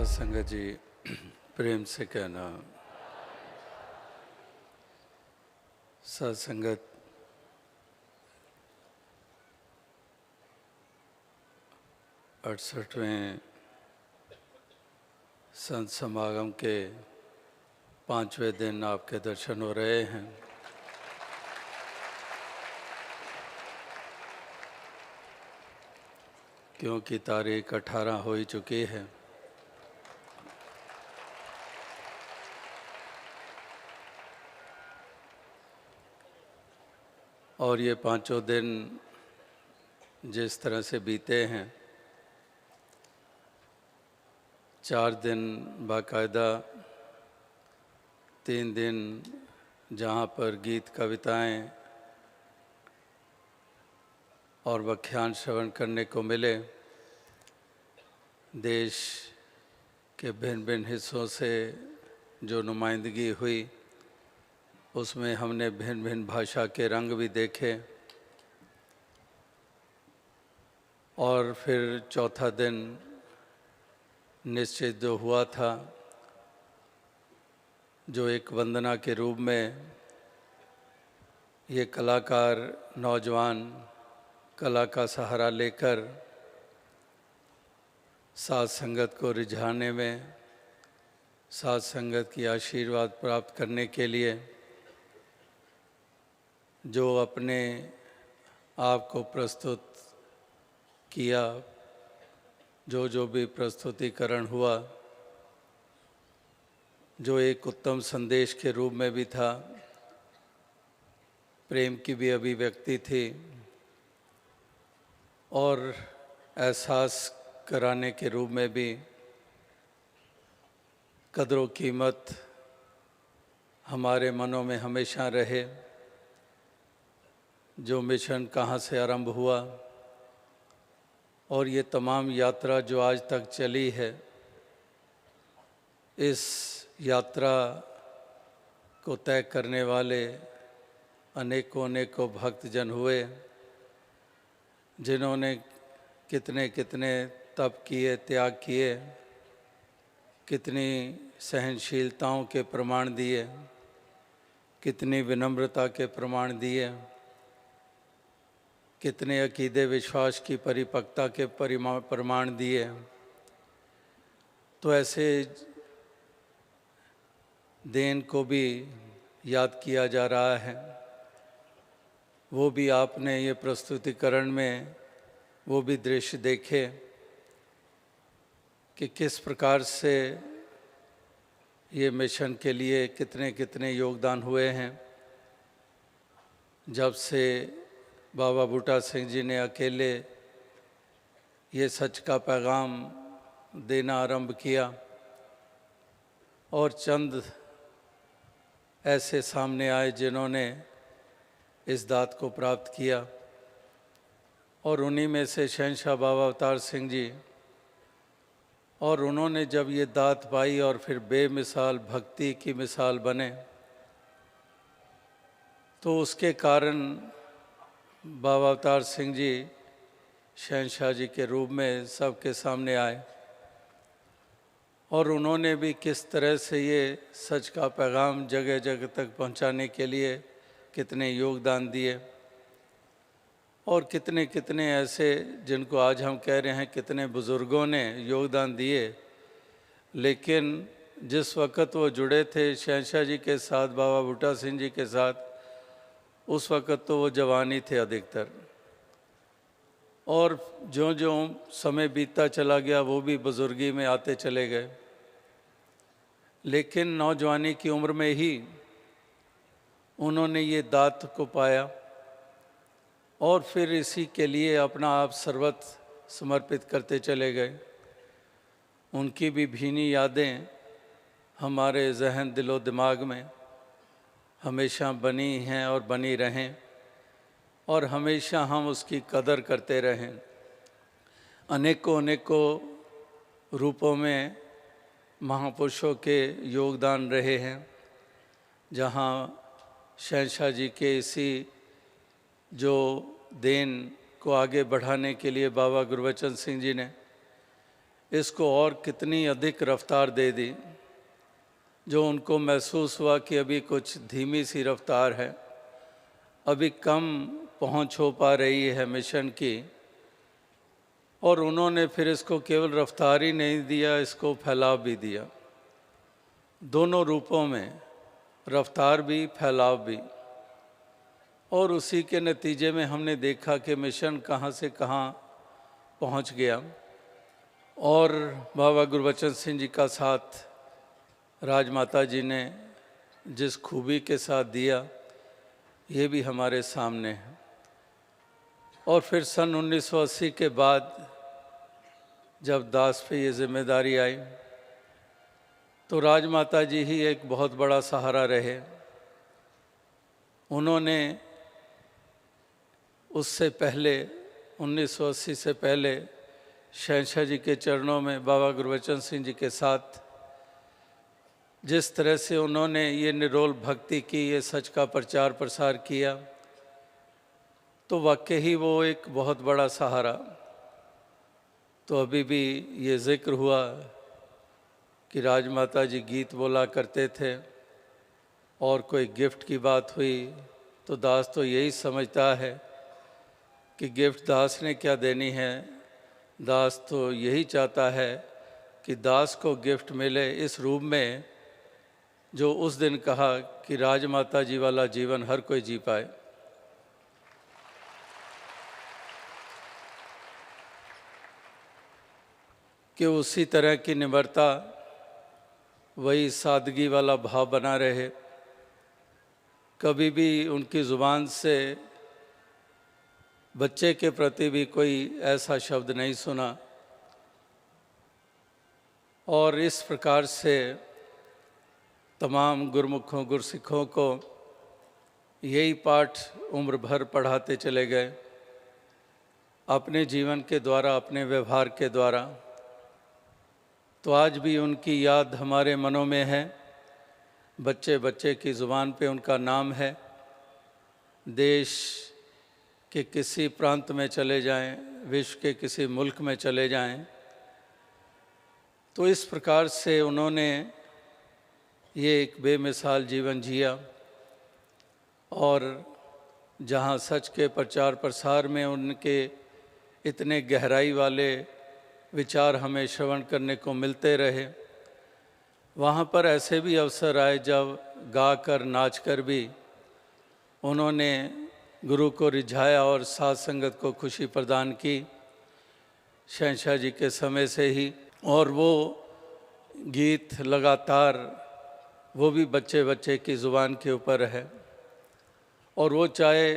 साध संगत जी, प्रेम से कहना। साध संगत, अड़सठवें संत समागम के 5वें दिन आपके दर्शन हो रहे हैं। क्योंकि तारीख 18 हो ही चुकी है। और ये 5 दिन जिस तरह से बीते हैं, 4 दिन बाकायदा, 3 दिन जहाँ पर गीत कविताएं और व्याख्यान श्रवण करने को मिले, देश के भिन्न भिन्न हिस्सों से जो नुमाइंदगी हुई, उसमें हमने भिन्न भिन्न भाषा के रंग भी देखे। और फिर चौथा दिन निश्चित जो हुआ था, जो एक वंदना के रूप में ये कलाकार नौजवान कला का सहारा लेकर साध संगत को रिझाने में, साध संगत की आशीर्वाद प्राप्त करने के लिए जो अपने आप को प्रस्तुत किया, जो भी प्रस्तुतिकरण हुआ, जो एक उत्तम संदेश के रूप में भी था, प्रेम की भी अभिव्यक्ति थी और एहसास कराने के रूप में भी कदर कीमत हमारे मनों में हमेशा रहे। जो मिशन कहाँ से आरंभ हुआ और ये तमाम यात्रा जो आज तक चली है, इस यात्रा को तय करने वाले अनेकों भक्तजन हुए, जिन्होंने कितने कितने तप किए, त्याग किए, कितनी सहनशीलताओं के प्रमाण दिए, कितनी विनम्रता के प्रमाण दिए, कितने अकीदे विश्वास की परिपक्वता के प्रमाण दिए। तो ऐसे देन को भी याद किया जा रहा है। वो भी आपने ये प्रस्तुतिकरण में वो भी दृश्य देखे कि किस प्रकार से ये मिशन के लिए कितने कितने योगदान हुए हैं। जब से बाबा बूटा सिंह जी ने अकेले ये सच का पैगाम देना आरंभ किया और चंद ऐसे सामने आए जिन्होंने इस दात को प्राप्त किया, और उन्हीं में से शहंशाह बाबा अवतार सिंह जी। और उन्होंने जब ये दात पाई और फिर बेमिसाल भक्ति की मिसाल बने, तो उसके कारण बाबा अवतार सिंह जी शहंशाह जी के रूप में सबके सामने आए। और उन्होंने भी किस तरह से ये सच का पैगाम जगह जगह तक पहुंचाने के लिए कितने योगदान दिए, और कितने कितने ऐसे जिनको आज हम कह रहे हैं कितने बुज़ुर्गों ने योगदान दिए। लेकिन जिस वक़्त वो जुड़े थे शहंशाह जी के साथ, बाबा बूटा सिंह जी के साथ, उस वक़्त तो वो जवान ही थे अधिकतर, और जो जो समय बीतता चला गया वो भी बुज़ुर्गी में आते चले गए। लेकिन नौजवानी की उम्र में ही उन्होंने ये दात को पाया और फिर इसी के लिए अपना आप सर्वत्र समर्पित करते चले गए। उनकी भी भीनी यादें हमारे जहन दिलो दिमाग में हमेशा बनी हैं और बनी रहें, और हमेशा हम उसकी कदर करते रहें। अनेकों रूपों में महापुरुषों के योगदान रहे हैं। जहाँ शहंशाह जी के इसी जो देन को आगे बढ़ाने के लिए बाबा गुरबचन सिंह जी ने इसको और कितनी अधिक रफ्तार दे दी, जो उनको महसूस हुआ कि अभी कुछ धीमी सी रफ्तार है, अभी कम पहुंच हो पा रही है मिशन की। और उन्होंने फिर इसको केवल रफ्तार ही नहीं दिया, इसको फैलाव भी दिया, दोनों रूपों में, रफ्तार भी फैलाव भी। और उसी के नतीजे में हमने देखा कि मिशन कहाँ से कहाँ पहुँच गया। और बाबा गुरबचन सिंह जी का साथ राजमाता जी ने जिस खूबी के साथ दिया, ये भी हमारे सामने है। और फिर सन 1980 के बाद जब दास पे ये जिम्मेदारी आई, तो राजमाता जी ही एक बहुत बड़ा सहारा रहे। उन्होंने उससे पहले 1980 से पहले शहंशाह जी के चरणों में बाबा गुरबचन सिंह जी के साथ जिस तरह से उन्होंने ये निरोल भक्ति की, ये सच का प्रचार प्रसार किया, तो वाकई ही वो एक बहुत बड़ा सहारा। तो अभी भी ये जिक्र हुआ कि राजमाता जी गीत बोला करते थे, और कोई गिफ्ट की बात हुई तो दास तो यही समझता है कि गिफ्ट दास ने क्या देनी है। दास तो यही चाहता है कि दास को गिफ्ट मिले इस रूप में, जो उस दिन कहा कि राजमाता जी वाला जीवन हर कोई जी पाए। कि उसी तरह की निम्रता, वही सादगी वाला भाव बना रहे। कभी भी उनकी ज़ुबान से बच्चे के प्रति भी कोई ऐसा शब्द नहीं सुना। और इस प्रकार से तमाम गुरमुखों गुरसिखों को यही पाठ उम्र भर पढ़ाते चले गए, अपने जीवन के द्वारा, अपने व्यवहार के द्वारा। तो आज भी उनकी याद हमारे मनों में है। बच्चे बच्चे की ज़ुबान पे उनका नाम है। देश के किसी प्रांत में चले जाएं, विश्व के किसी मुल्क में चले जाएं, तो इस प्रकार से उन्होंने ये एक बेमिसाल जीवन जिया। और जहाँ सच के प्रचार प्रसार में उनके इतने गहराई वाले विचार हमें श्रवण करने को मिलते रहे, वहाँ पर ऐसे भी अवसर आए जब गा कर नाच कर भी उन्होंने गुरु को रिझाया और साथ संगत को खुशी प्रदान की, शहंशाह जी के समय से ही। और वो गीत लगातार, वो भी बच्चे बच्चे की ज़ुबान के ऊपर है। और वो चाहे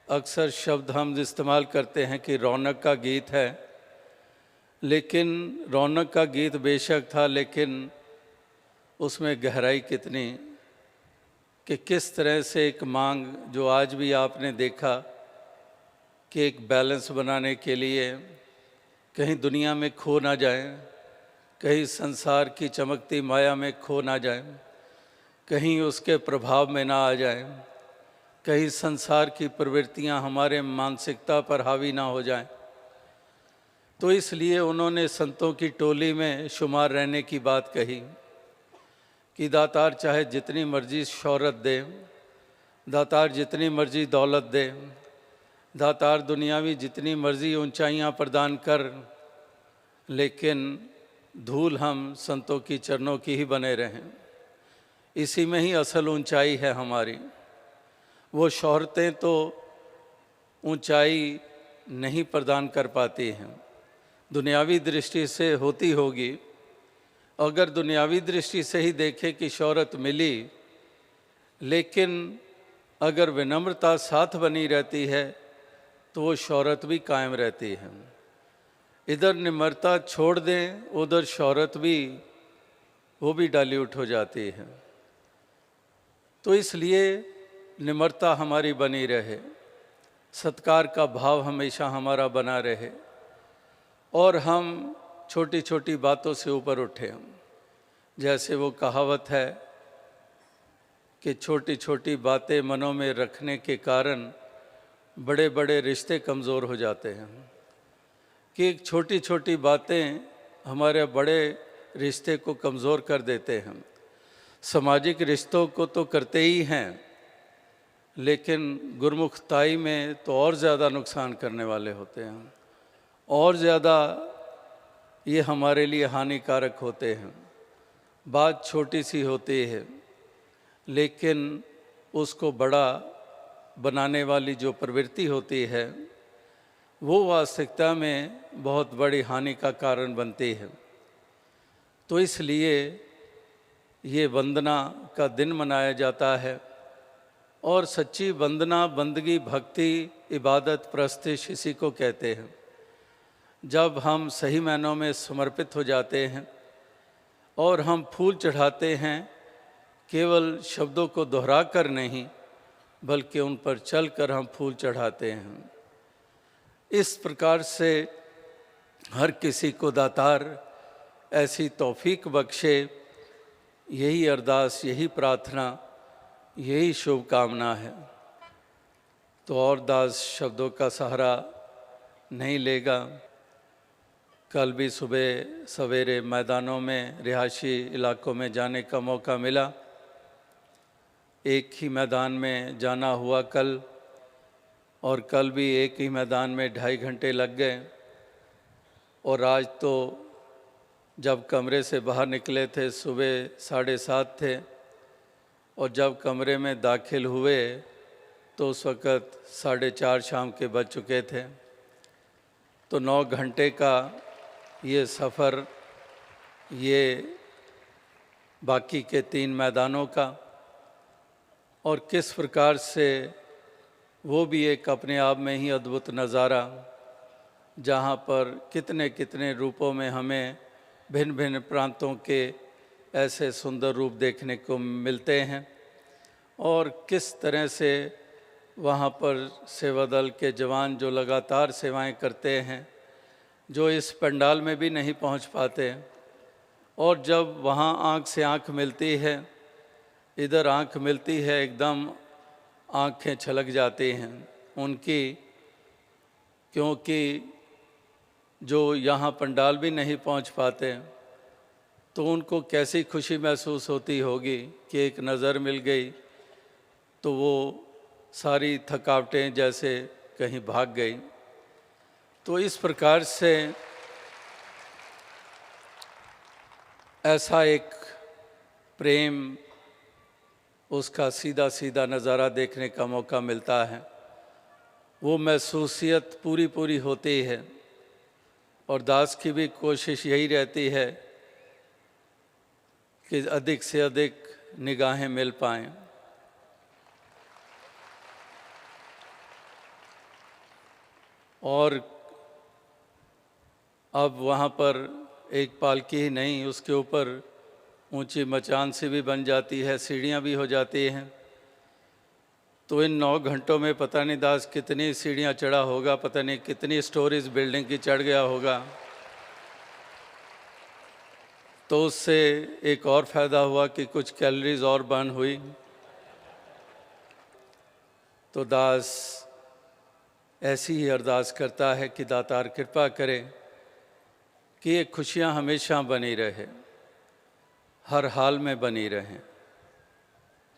अक्सर शब्द हम इस्तेमाल करते हैं कि रौनक का गीत है, लेकिन रौनक का गीत बेशक था, लेकिन उसमें गहराई कितनी, कि किस तरह से एक मांग, जो आज भी आपने देखा कि एक बैलेंस बनाने के लिए कहीं दुनिया में खो ना जाए, कहीं संसार की चमकती माया में खो ना जाए, कहीं उसके प्रभाव में ना आ जाए, कहीं संसार की प्रवृत्तियां हमारे मानसिकता पर हावी ना हो जाएं। तो इसलिए उन्होंने संतों की टोली में शुमार रहने की बात कही कि दातार चाहे जितनी मर्जी शोहरत दे, दातार जितनी मर्जी दौलत दे, दातार दुनियावी जितनी मर्जी ऊंचाइयां प्रदान कर, लेकिन धूल हम संतों की चरणों की ही बने रहें। इसी में ही असल ऊंचाई है हमारी। वो शोहरतें तो ऊंचाई नहीं प्रदान कर पाती हैं, दुनियावी दृष्टि से होती होगी। अगर दुनियावी दृष्टि से ही देखें कि शोहरत मिली, लेकिन अगर विनम्रता साथ बनी रहती है तो वो शोहरत भी कायम रहती है। इधर निम्रता छोड़ दें, उधर शोहरत भी, वो भी डाइल्यूट हो जाती है। तो इसलिए निम्रता हमारी बनी रहे, सत्कार का भाव हमेशा हमारा बना रहे, और हम छोटी छोटी बातों से ऊपर उठें। जैसे वो कहावत है कि छोटी छोटी बातें मनों में रखने के कारण बड़े बड़े रिश्ते कमज़ोर हो जाते हैं। कि एक छोटी छोटी बातें हमारे बड़े रिश्ते को कमज़ोर कर देते हैं। सामाजिक रिश्तों को तो करते ही हैं, लेकिन गुरमुखताई में तो और ज़्यादा नुकसान करने वाले होते हैं, और ज़्यादा ये हमारे लिए हानिकारक होते हैं। बात छोटी सी होती है, लेकिन उसको बड़ा बनाने वाली जो प्रवृत्ति होती है वो वास्तविकता में बहुत बड़ी हानि का कारण बनती है। तो इसलिए ये वंदना का दिन मनाया जाता है, और सच्ची वंदना, बंदगी, भक्ति, इबादत, प्रस्तिश इसी को कहते हैं। जब हम सही मायनों में समर्पित हो जाते हैं और हम फूल चढ़ाते हैं, केवल शब्दों को दोहरा कर नहीं बल्कि उन पर चलकर हम फूल चढ़ाते हैं। इस प्रकार से हर किसी को दातार ऐसी तौफीक बख्शे, यही अरदास, यही प्रार्थना, यही शुभकामना है। तो और दास शब्दों का सहारा नहीं लेगा। कल भी सुबह सवेरे मैदानों में, रिहायशी इलाकों में जाने का मौका मिला। एक ही मैदान में जाना हुआ कल, और कल भी एक ही मैदान में 2.5 घंटे लग गए। और आज तो जब कमरे से बाहर निकले थे सुबह 7:30 थे, और जब कमरे में दाखिल हुए तो उस वक़्त 4:30 शाम के बज चुके थे। तो 9 घंटे का ये सफ़र, ये बाकी के 3 मैदानों का, और किस प्रकार से वो भी एक अपने आप में ही अद्भुत नज़ारा, जहाँ पर कितने कितने रूपों में हमें भिन्न भिन्न प्रांतों के ऐसे सुंदर रूप देखने को मिलते हैं। और किस तरह से वहाँ पर सेवा दल के जवान जो लगातार सेवाएं करते हैं, जो इस पंडाल में भी नहीं पहुँच पाते, और जब वहाँ आँख से आँख मिलती है, इधर आँख मिलती है, एकदम आँखें छलक जाती हैं उनकी, क्योंकि जो यहाँ पंडाल भी नहीं पहुँच पाते तो उनको कैसी खुशी महसूस होती होगी कि एक नज़र मिल गई तो वो सारी थकावटें जैसे कहीं भाग गई। तो इस प्रकार से ऐसा एक प्रेम, उसका सीधा सीधा नज़ारा देखने का मौका मिलता है। वो महसूसियत पूरी पूरी होती है, और दास की भी कोशिश यही रहती है कि अधिक से अधिक निगाहें मिल पाएँ। और अब वहाँ पर एक पालकी ही नहीं, उसके ऊपर ऊंची मचान सी भी बन जाती है, सीढ़ियाँ भी हो जाती हैं। तो इन 9 घंटों में पता नहीं दास कितनी सीढ़ियाँ चढ़ा होगा, पता नहीं कितनी स्टोरीज बिल्डिंग की चढ़ गया होगा। तो उससे एक और फ़ायदा हुआ कि कुछ कैलोरीज और बर्न हुई। तो दास ऐसी ही अरदास करता है कि दातार कृपा करे कि ये खुशियाँ हमेशा बनी रहे, हर हाल में बनी रहें।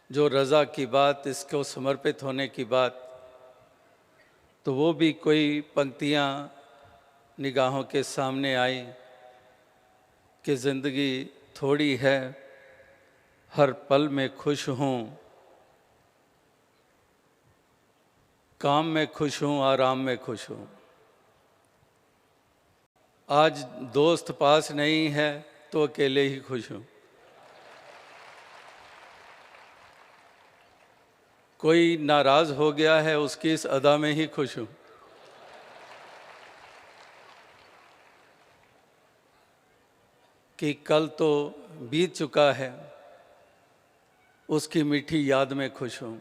जो रज़ा की बात, इसको समर्पित होने की बात, तो वो भी कोई पंक्तियाँ निगाहों के सामने आई कि ज़िंदगी थोड़ी है, हर पल में खुश हूँ, काम में खुश हूँ, आराम में खुश हूँ। आज दोस्त पास नहीं है तो अकेले ही खुश हूँ। कोई नाराज़ हो गया है, उसकी इस अदा में ही खुश हूँ। कि कल तो बीत चुका है, उसकी मीठी याद में खुश हूँ।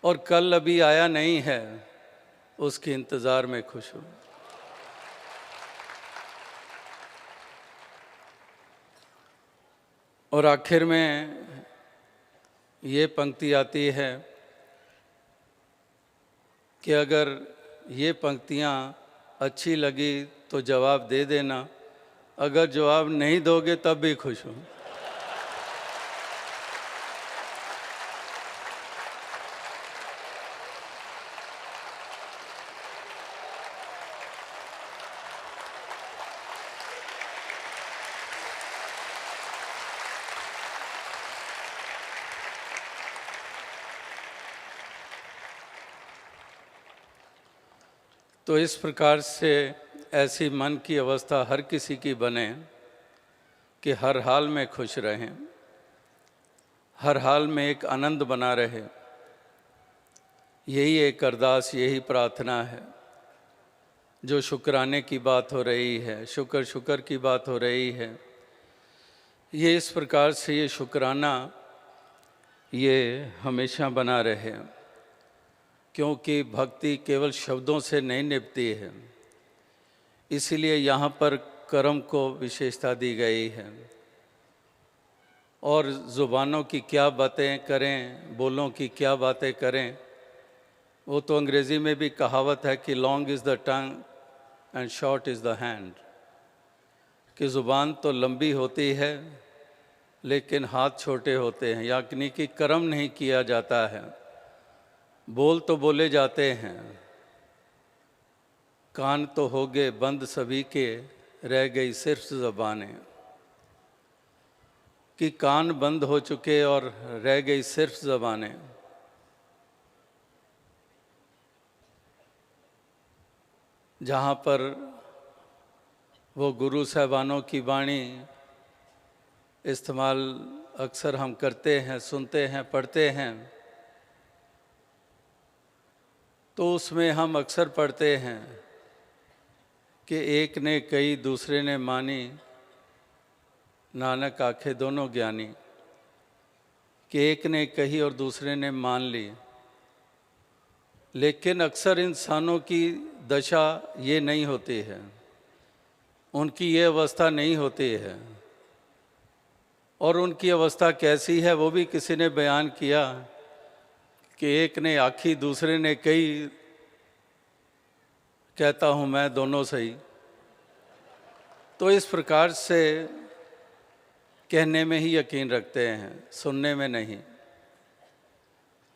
और कल अभी आया नहीं है, उसके इंतज़ार में खुश हूँ। और आखिर में ये पंक्ति आती है कि अगर ये पंक्तियाँ अच्छी लगी तो जवाब दे देना, अगर जवाब नहीं दोगे तब भी खुश हूँ। तो इस प्रकार से ऐसी मन की अवस्था हर किसी की बने कि हर हाल में खुश रहें, हर हाल में एक आनंद बना रहे। यही एक अरदास, यही प्रार्थना है। जो शुक्राने की बात हो रही है, शुक्र की बात हो रही है, ये इस प्रकार से ये शुक्राना ये हमेशा बना रहे, क्योंकि भक्ति केवल शब्दों से नहीं निपटती है। इसीलिए यहाँ पर कर्म को विशेषता दी गई है। और ज़ुबानों की क्या बातें करें, बोलों की क्या बातें करें, वो तो अंग्रेज़ी में भी कहावत है कि long is the tongue and short is the hand, कि ज़ुबान तो लंबी होती है लेकिन हाथ छोटे होते हैं, यानी कि कर्म नहीं किया जाता है। बोल तो बोले जाते हैं, कान तो हो गए बंद सभी के, रह गई सिर्फ ज़बानें। कि कान बंद हो चुके और रह गई सिर्फ ज़बानें। जहाँ पर वो गुरु साहबानों की वाणी इस्तेमाल अक्सर हम करते हैं, सुनते हैं, पढ़ते हैं, तो उसमें हम अक्सर पढ़ते हैं कि एक ने कही दूसरे ने मानी, नानक आखे दोनों ज्ञानी। कि एक ने कही और दूसरे ने मान ली। लेकिन अक्सर इंसानों की दशा ये नहीं होती है, उनकी ये अवस्था नहीं होती है। और उनकी अवस्था कैसी है वो भी किसी ने बयान किया कि एक ने आखी दूसरे ने कही, कहता हूँ मैं दोनों सही। तो इस प्रकार से कहने में ही यकीन रखते हैं, सुनने में नहीं।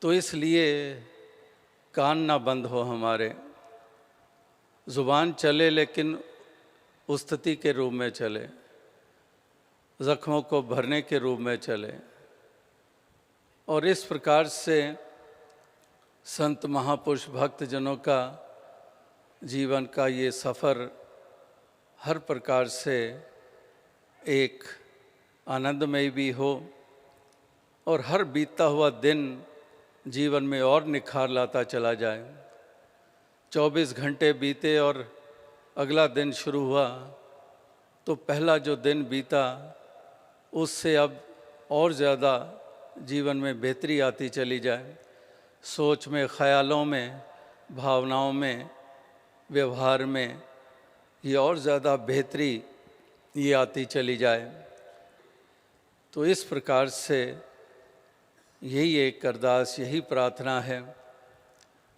तो इसलिए कान ना बंद हो हमारे, ज़ुबान चले लेकिन उस्तति के रूप में चले, ज़ख्मों को भरने के रूप में चले। और इस प्रकार से संत महापुरुष भक्तजनों का जीवन का ये सफ़र हर प्रकार से एक आनंदमय भी हो और हर बीतता हुआ दिन जीवन में और निखार लाता चला जाए। 24 घंटे बीते और अगला दिन शुरू हुआ तो पहला जो दिन बीता उससे अब और ज़्यादा जीवन में बेहतरी आती चली जाए। सोच में, ख़यालों में, भावनाओं में, व्यवहार में ये और ज़्यादा बेहतरी ये आती चली जाए। तो इस प्रकार से यही एक अरदास, यही प्रार्थना है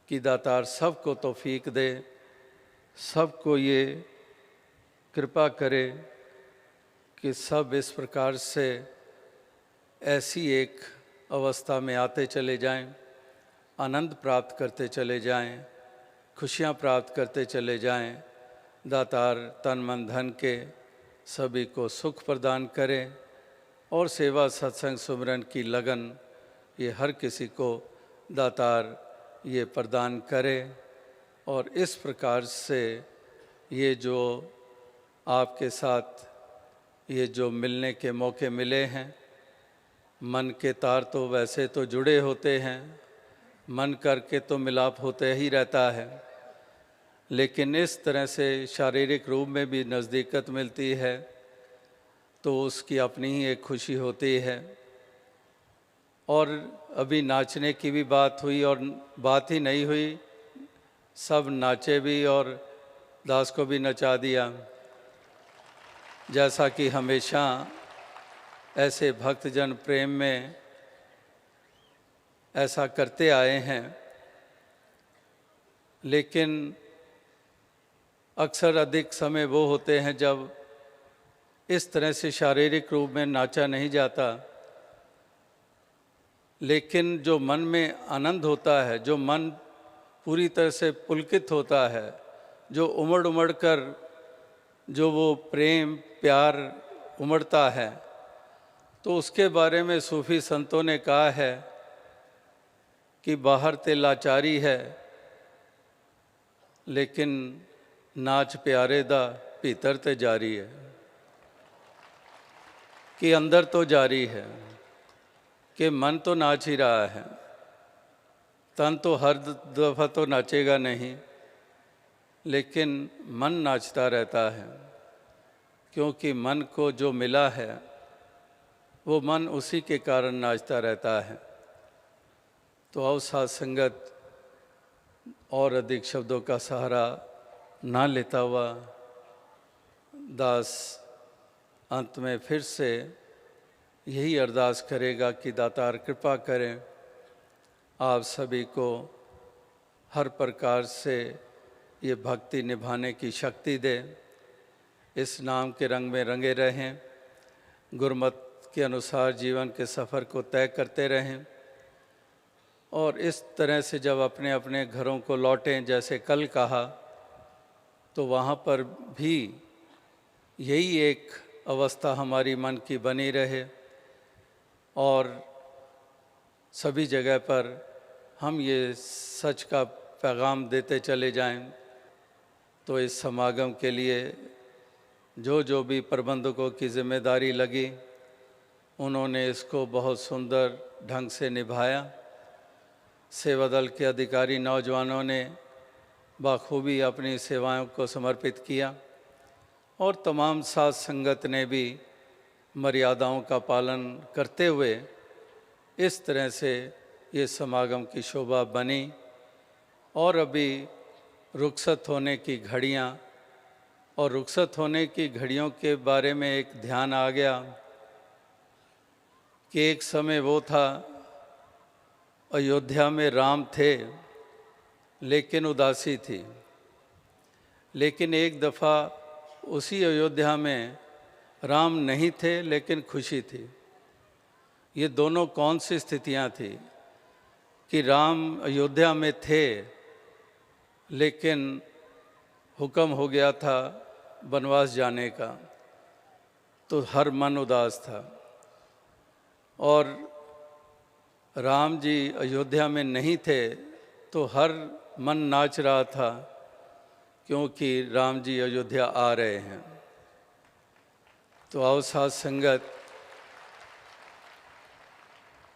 कि दातार सबको तौफीक दे, सबको ये कृपा करे कि सब इस प्रकार से ऐसी एक अवस्था में आते चले जाएं, आनंद प्राप्त करते चले जाएं, खुशियाँ प्राप्त करते चले जाएं। दातार तन मन धन के सभी को सुख प्रदान करे और सेवा सत्संग सुमरन की लगन ये हर किसी को दातार ये प्रदान करे। और इस प्रकार से ये जो आपके साथ ये जो मिलने के मौके मिले हैं, मन के तार तो वैसे तो जुड़े होते हैं, मन करके तो मिलाप होते ही रहता है, लेकिन इस तरह से शारीरिक रूप में भी नज़दीकत मिलती है तो उसकी अपनी ही एक खुशी होती है। और अभी नाचने की भी बात हुई और बात ही नहीं हुई, सब नाचे भी और दास को भी नचा दिया। जैसा कि हमेशा ऐसे भक्तजन प्रेम में ऐसा करते आए हैं, लेकिन अक्सर अधिक समय वो होते हैं जब इस तरह से शारीरिक रूप में नाचा नहीं जाता, लेकिन जो मन में आनंद होता है, जो मन पूरी तरह से पुलकित होता है, जो उमड़ उमड़ कर जो वो प्रेम प्यार उमड़ता है, तो उसके बारे में सूफी संतों ने कहा है कि बाहर ते लाचारी है, लेकिन नाच प्यारे दा भीतर ते जारी है, कि अंदर तो जारी है, कि मन तो नाच ही रहा है, तन तो हर दफ़ा तो नाचेगा नहीं, लेकिन मन नाचता रहता है, क्योंकि मन को जो मिला है वो मन उसी के कारण नाचता रहता है। तो आओ साथ संगत और अधिक शब्दों का सहारा ना लेता हुआ दास अंत में फिर से यही अरदास करेगा कि दातार कृपा करें, आप सभी को हर प्रकार से ये भक्ति निभाने की शक्ति दे, इस नाम के रंग में रंगे रहें, गुरमत के अनुसार जीवन के सफ़र को तय करते रहें, और इस तरह से जब अपने अपने घरों को लौटें, जैसे कल कहा, तो वहाँ पर भी यही एक अवस्था हमारी मन की बनी रहे और सभी जगह पर हम ये सच का पैगाम देते चले जाएं। तो इस समागम के लिए जो भी प्रबंधकों की जिम्मेदारी लगी, उन्होंने इसको बहुत सुंदर ढंग से निभाया। सेवा दल के अधिकारी नौजवानों ने बाखूबी अपनी सेवाओं को समर्पित किया और तमाम साथ संगत ने भी मर्यादाओं का पालन करते हुए इस तरह से ये समागम की शोभा बनी। और अभी रुखसत होने की घड़ियाँ, और रुखसत होने की घड़ियों के बारे में एक ध्यान आ गया कि एक समय वो था, अयोध्या में राम थे लेकिन उदासी थी, लेकिन एक दफ़ा उसी अयोध्या में राम नहीं थे लेकिन खुशी थी। ये दोनों कौन सी स्थितियां थी कि राम अयोध्या में थे लेकिन हुक्म हो गया था वनवास जाने का, तो हर मन उदास था, और राम जी अयोध्या में नहीं थे तो हर मन नाच रहा था, क्योंकि राम जी अयोध्या आ रहे हैं। तो आओ साथ संगत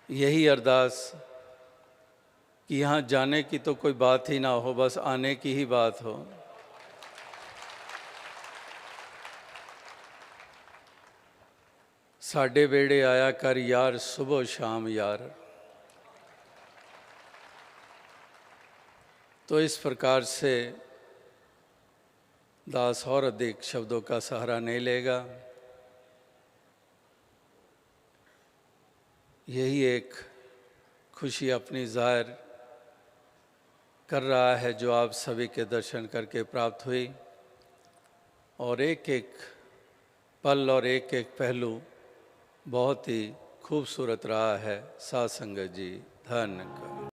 यही अरदास कि यहाँ जाने की तो कोई बात ही ना हो, बस आने की ही बात हो। साडे वेड़े आया कर यार सुबह शाम यार। तो इस प्रकार से दास और अधिक शब्दों का सहारा नहीं लेगा। यही एक खुशी अपनी जाहिर कर रहा है जो आप सभी के दर्शन करके प्राप्त हुई, और एक एक पल और एक एक पहलू बहुत ही खूबसूरत रहा है। साथ संगत जी धन्य।